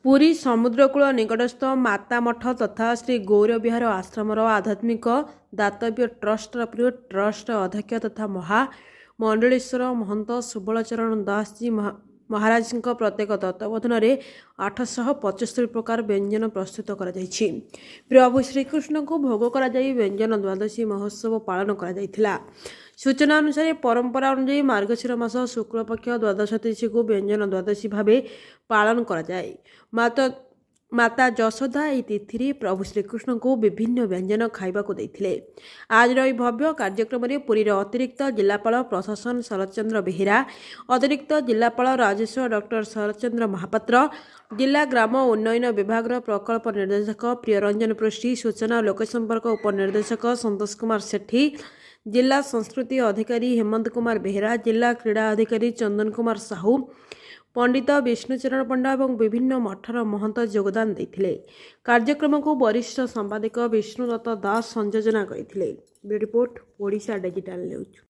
पुरी समुद्रकूल निकटस्थ माता मठ तथा श्री गौरविहार आश्रमर आध्यात्मिक दातव्य ट्रस्ट अध्यक्ष तथा महामंडलेश्वर महंत सुबलचरण दास जी महाराज प्रत्येक तत्वावधान में 875 प्रकार व्यंजन प्रस्तुत कर प्रभु श्रीकृष्ण को भोग कर व्यंजन द्वादशी महोत्सव पालन कर सूचना अनुसार परंपरा अनुजाई मार्गशीर मास शुक्लपक्ष द्वादश तिथि को व्यंजन द्वादशी भाव पालन कर माता जशोदा यह तिथि प्रभु श्रीकृष्ण को विभिन्न व्यंजन खाइबा को देथिले। आज भव्य कार्यक्रम में पुरीर अतिरिक्त जिलापाल प्रशासन शरद चंद्र बेहेरा, अतिरिक्त जिलापाल राजेश्वर डॉक्टर शरद चंद्र महापात्र, जिला ग्राम उन्नयन विभाग प्रकल्प निर्देशक प्रियरंजन पृष्टि, सूचना और लोकसंपर्क उपनिर्देशक संतोष कुमार सेठी, जिला संस्कृति अधिकारी हेमंत कुमार बेहेरा, जिला क्रीड़ा अधिकारी चंदन कुमार साहू, पंडित विष्णुचरण पंडा और विभिन्न मठर महंत योगदान देथिले। कार्यक्रम को वरिष्ठ संपादक विष्णुदत्त दास संयोजना करथिले। Report Odisha digital news.